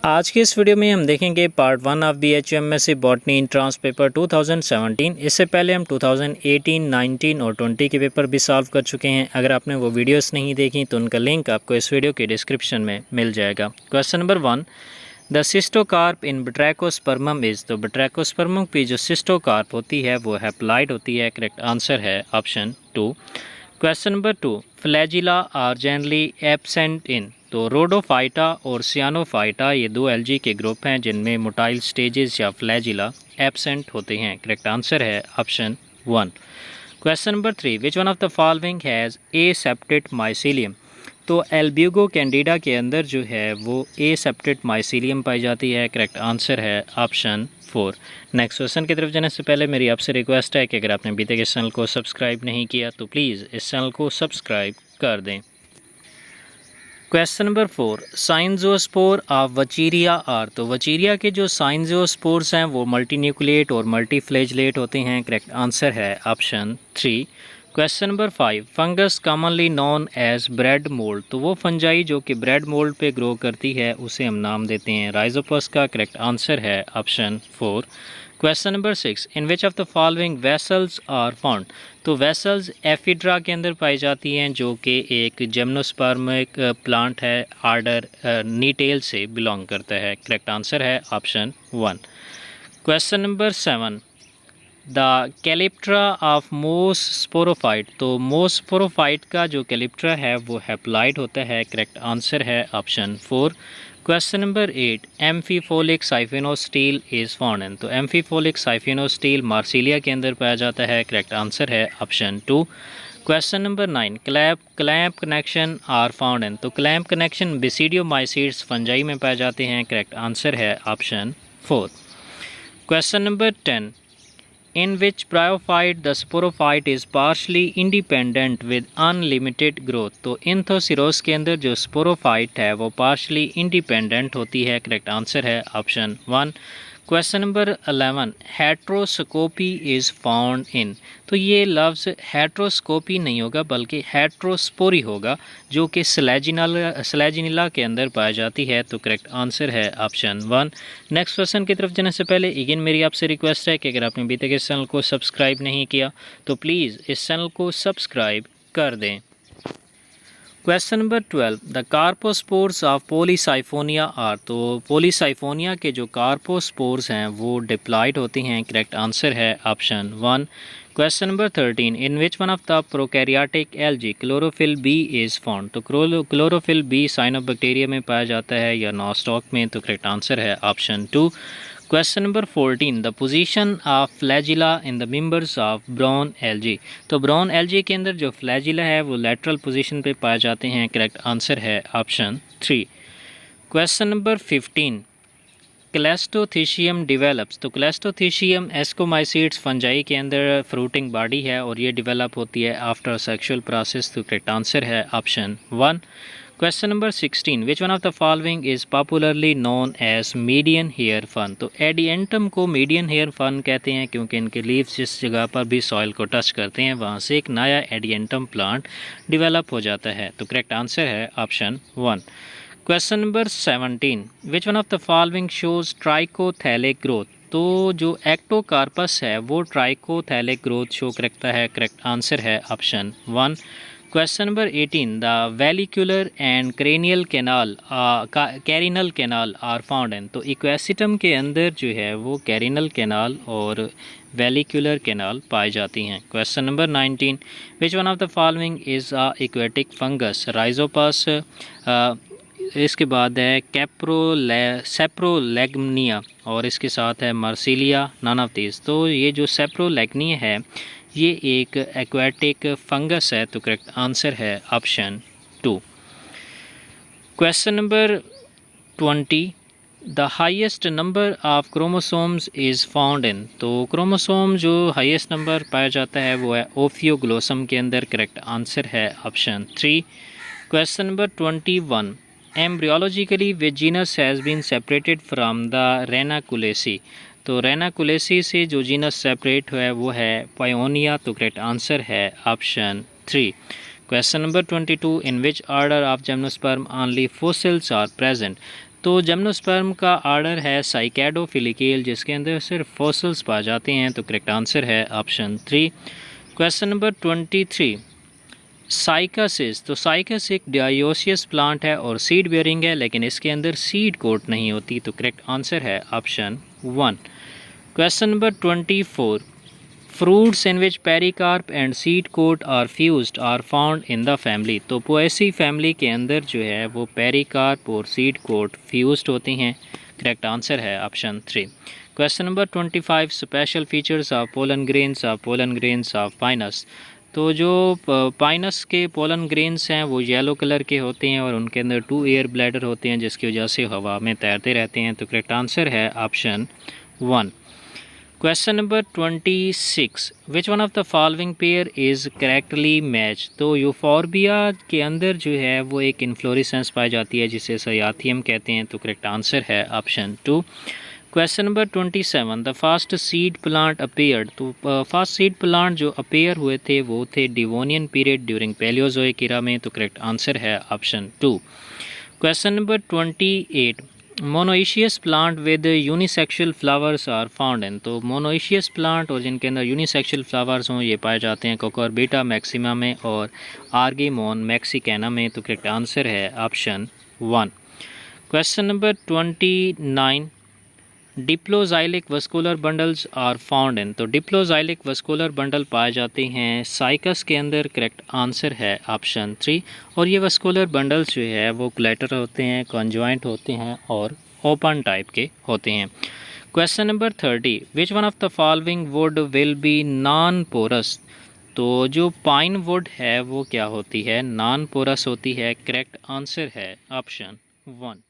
आज के इस वीडियो में हम देखेंगे part 1 of BHUMSC botany entrance paper 2017। इससे पहले हम 2018, 19 और 20 के पेपर भी सॉल्व कर चुके हैं। अगर आपने वो वीडियोस नहीं देखी तो उनका लिंक आपको इस वीडियो के डिस्क्रिप्शन में मिल जाएगा। Question number 1, the cystocarp in Batrachospermum is. तो बट्रैकोस्पर्मम की जो सिस्टोकार्प होती है वो हैप्लॉइड होती है। करेक्ट आंसर है option 2। Question number 2, flagella are generally absent in. तो रोडोफाइटा और सियानोफाइटा ये दो एल्गी के ग्रुप हैं जिनमें मोटाइल स्टेजेस या फ्लैजिला एब्सेंट होते हैं। करेक्ट आंसर है option 1। Question number 3, which one of the following has एसेप्टेड mycelium. तो एल्ब्यूगो कैंडिडा के अंदर जो है वो एसेप्टेड माइसीलियम पाई जाती है। करेक्ट आंसर है ऑप्शन 4। नेक्स्ट क्वेश्चन की तरफ जाने से पहले मेरी आपसे रिक्वेस्ट है कि अगर आपने अभी तक इस चैनल को सब्सक्राइब नहीं किया तो प्लीज़ इस चैनल को सब्सक्राइब कर दें। Question number 4, synzoospore of Vaucheria are. तो वचीरिया के जो साइनजोस्पोर्स हैं वो मल्टीन्यूक्लिएट और मल्टीफ्लैजलेट होते हैं। करेक्ट आंसर है option 3। Question number 5, fungus commonly known as bread mould. तो वो फंजाई जो कि ब्रेड मोल्ड पे ग्रो करती है उसे हम नाम देते हैं राइजोपस का। करेक्ट आंसर है option 4। Question number 6, in which of the following vessels are found. तो वेसल्स एफिड्रा के अंदर पाई जाती हैं जो कि एक जिम्नोस्पर्मिक प्लांट है, आर्डर नीटेल से बिलोंग करता है। करेक्ट आंसर है option 1। Question number 7, the calyptra of मोस स्पोरोफाइट। तो मोस स्पोरोफाइट का जो कैलिप्ट्रा है वो हैप्लॉइड होता है। करेक्ट आंसर है option 4। Question number 8, amphiphloic siphonostele is found in. तो एम्फीफोलिक साइफिनोस्टील मार्सिलिया के अंदर पाया जाता है। करेक्ट आंसर है option 2। Question number 9, clamp connection are found in. तो क्लैंप कनेक्शन बेसिडियोमाइसीड्स फंजाई में पाए जाते हैं। करेक्ट आंसर है option 4। Question number 10, in which bryophyte the sporophyte is partially independent with unlimited growth। तो इंथोसिरोस के अंदर जो स्पोरोफाइट है वो partially independent होती है। करेक्ट आंसर है option 1। Question number 11, heterospory is found in. तो ये लफ्ज़ हेट्रोस्कोपी नहीं होगा बल्कि हेट्रोस्पोरी होगा जो कि स्लैजिनिला के अंदर पाई जाती है। तो करेक्ट आंसर है ऑप्शन 1। नेक्स्ट क्वेश्चन की तरफ जाने से पहले अगेन मेरी आपसे रिक्वेस्ट है कि अगर आपने अभी तक इस चैनल को सब्सक्राइब नहीं किया तो प्लीज़ इस चैनल को सब्सक्राइब कर दें। Question number 12, the carpospores of Polysiphonia are. तो पॉलीसाइफोनिया के जो कार्पोस्पोर्स हैं वो डिप्लॉयड होती हैं। करेक्ट आंसर है option 1। Question number 13, in which one of the prokaryotic algae chlorophyll b is found. तो क्लोरोफिल बी साइनोबैक्टीरिया में पाया जाता है या नॉस्टॉक में। तो करेक्ट आंसर है option 2। Question number 14, the position of flagella in the members of brown algae. तो ब्राउन एल्गी के अंदर जो फ्लैजिला है वो लेटरल पोजीशन पे पाए जाते हैं। करेक्ट आंसर है option 3। Question number 15, cleistothecium develops. तो क्लेस्टोथीशियम एस्कोमाइसीड्स फंजाई के अंदर फ्रूटिंग बॉडी है और ये डेवलप होती है आफ्टर सेक्सुअल प्रोसेस। तो करेक्ट आंसर है option 1। Question number 16, which one of the following is popularly known as maiden hair fern. तो एडिएंटम को मीडियन हेयर फन कहते हैं क्योंकि इनके लीव्स जिस जगह पर भी सॉइल को टच करते हैं वहाँ से एक नया एडिएंटम प्लांट डेवलप हो जाता है। तो करेक्ट आंसर है option 1। Question number 17, which one of the following shows trichothallic growth. तो जो एक्टोकार्पस है वो ट्राइकोथैलिक ग्रोथ शो करता है। करेक्ट आंसर है option 1। Question number 18, the vallecular and cranial carinal canal are found in. तो इक्वेसिटम के अंदर जो है वो कैरिनल कैनाल और वेलिकुलर कैनाल पाई जाती हैं। Question number 19, which one of the following is a aquatic fungus Rhizopus. इसके बाद है सेप्रोलेग्निया और इसके साथ है मार्सिलिया, नन ऑफ दीज। तो ये जो सेप्रोलेग्निया है ये एक एक्वेटिक फंगस है। तो करेक्ट आंसर है option 2। Question number 20, the highest number of chromosomes is found in. तो क्रोमोसोम जो हाईएस्ट नंबर पाया जाता है वो है ओफियोग्लोसम के अंदर। करेक्ट आंसर है option 3। Question number 21, embryologically which genus has been separated from the Ranunculaceae. तो रेनाकुलेसी से जो जीनस सेपरेट हुआ है वो है पायोनिया। तो करेक्ट आंसर है option 3। Question number 22, in which order of gymnosperm only fossils are present. तो जिम्नोस्पर्म का आर्डर है साइकैडोफिलिकेल, जिसके अंदर सिर्फ फॉसिल्स पाए जाते हैं। तो करेक्ट आंसर है ऑप्शन 3। Question number 23, साइकसिस। तो साइकस एक डायोसियस प्लांट है और सीड बेयरिंग है, लेकिन इसके अंदर सीड कोट नहीं होती। तो करेक्ट आंसर है option 1। Question number 24, fruits in which pericarp and seed coat are fused are found in the family. तो पोएसी फैमिली के अंदर जो है वो पेरिकार्प और सीड कोट फ्यूज्ड होते हैं। करेक्ट आंसर है option 3। Question number 25, special features of pollen grains of Pinus. तो जो पाइनस के पोलन ग्रेन्स हैं वो येलो कलर के होते हैं और उनके अंदर 2 एयर ब्लैडर होते हैं, जिसकी वजह से हवा में तैरते रहते हैं। तो करेक्ट आंसर है option 1। Question number 26, which one of the following pair is correctly match. तो यूफोर्बिया के अंदर जो है वो एक इन्फ्लोरेसेंस पाई जाती है जिसे सयाथियम कहते हैं। तो करेक्ट आंसर है option 2। Question number 27, the first seed plant appeared. तो फर्स्ट सीड प्लांट जो अपेयर हुए थे वो थे Devonian period during Palaeozoic era में। तो करेक्ट आंसर है option 2। Question number 28, monoecious plant with unisexual flowers are found in. तो मोनोइशियस प्लांट और जिनके अंदर यूनिसेक्शुअल फ्लावर्स हों ये पाए जाते हैं कोकोरबीटा मैक्सिमा में और आर्गेमोन मैक्सिकाना में। तो करेक्ट आंसर है option 1। Question number 29, diploxylic vascular bundles are found in. तो डिप्लोजाइलिक वस्कुलर बंडल पाए जाते हैं साइकस के अंदर। करेक्ट आंसर है ऑप्शन 3। और ये वस्कुलर बंडल्स जो है वो कोलेटरल होते हैं, कॉन्जॉइंट होते हैं और ओपन टाइप के होते हैं। Question number 30, which one of the following wood will be non porous. तो जो पाइन वुड है वो क्या होती है, नॉन पोरस होती है। करेक्ट आंसर है ऑप्शन 1।